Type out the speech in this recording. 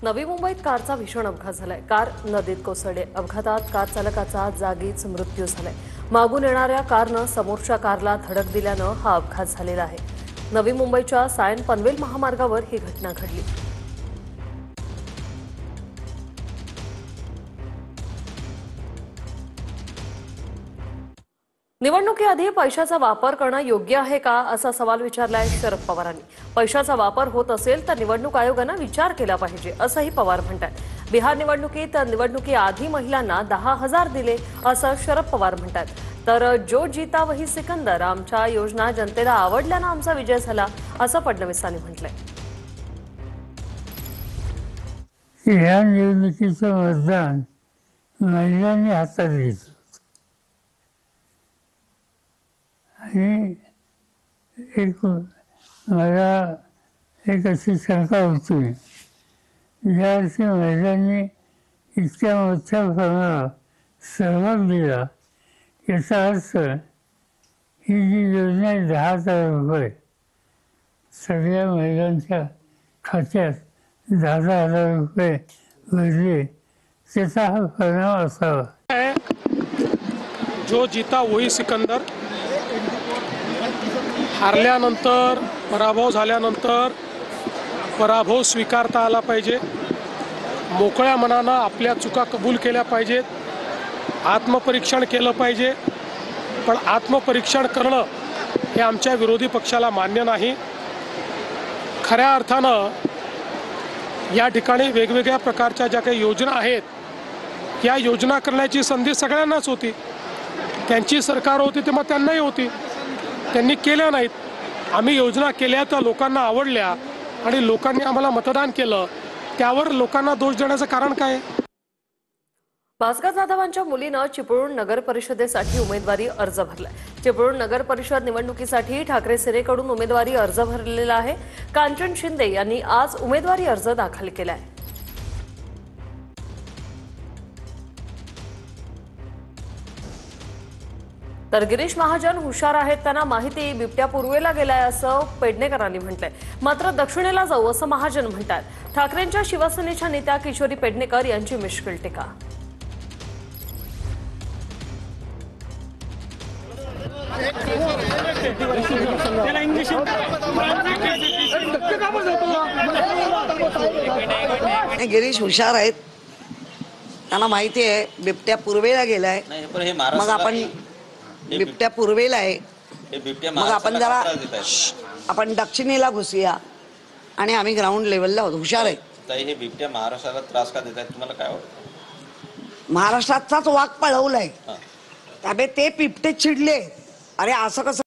नवी मुंबईत कारचा भीषण अपघात झालाय। कार नदीत कोसळली। अपघातात कार चालकाचा जागीच मृत्यू झालाय। मागून येणाऱ्या कारनं समोरच्या कारला धडक दिल्यानं हा अपघात झालेला आहे। नवी मुंबईच्या सायन पनवेल महामार्गावर ही घटना घडली। निवडणुकीआधी पैशाचा वापर करणं योग्य आहे का असा सवाल विचारलाय शरद पवारांनी। पैशाचा वापर होत असेल तर निवडणूक आयोगानं विचार केला पाहिजे असंही पवार म्हणतात। बिहार निवडणुकीआधी महिलांना 10,000 दिले असं शरद पवार म्हणतात। तर जो जीता वही सिकंदर, आमच्या योजना जनतेला आवडल्यानं आमचा विजय झाला असं फडणवीसांनी म्हटलंय। या निवडणुकीचं मतदान महिलांनी हातात घेतलं आणि मला एक अशी शंका होती, ज्यावर्षी महिलांनी इतक्या मोठ्या प्रमाणात सहभाग दिला, याचा अर्थ ही जी योजना आहे 10,000 रुपये सगळ्या महिलांच्या खात्यात 10,000 रुपये भरले, त्याचा हा परिणाम असावा। जो जीता वही सिकंदर, हारल्यानंतर पराभव झाल्यानंतर पराभव स्वीकारता आला पाहिजे। मोकळ्या मनानं आपल्या चुका कबूल केल्या पाहिजेत। आत्मपरीक्षण केलं पाहिजे, पण आत्मपरीक्षण करणं हे आमच्या विरोधी पक्षाला मान्य नाही। खऱ्या अर्थानं या ठिकाणी वेगवेगळ्या प्रकारच्या ज्या काही योजना आहेत, या योजना करण्याची संधी सगळ्यांनाच होती। त्यांची सरकार होती तेव्हा त्यांनाही होती, त्यांनी केल्या नाहीत। आम्ही योजना केल्या तर लोकांना आवडल्या आणि लोकांनी आम्हाला मतदान केलं, त्यावर लोकांना दोष देण्याचं कारण काय? भास्कर जाधवांच्या मुलीनं चिपळूण नगर परिषदेसाठी उमेदवारी अर्ज भरलाय। चिपळूण नगर परिषद निवडणुकीसाठी ठाकरे सेनेकडून उमेदवारी अर्ज भरलेला आहे। कांचन शिंदे यांनी आज उमेदवारी अर्ज दाखल केलाय। तर गिरीश महाजन हुशार आहेत, त्यांना माहिती बिबट्या पूर्वेला गेलाय असं पेडणेकरांनी म्हटलंय। मात्र दक्षिणेला जाऊ असं महाजन म्हणतात। ठाकरेंच्या शिवसेनेच्या नेत्या किशोरी पेडणेकर यांची मिश्किल टीका। गिरीश हुशार आहेत, त्यांना माहिती आहे बिबट्या पूर्वेला गेलाय। मग आपण बिबट्या पूर्वेला आहे, मग आपण जरा आपण दक्षिणेला घुसूया आणि आम्ही ग्राउंड लेवलला आहोत। हुशार आहे। हे बिबट्या महाराष्ट्राला त्रास का देत आहेत तुम्हाला काय वाटतं? महाराष्ट्राचाच वाघ पळवलाय, त्यामुळे ते बिबटे चिडले, अरे असं कसं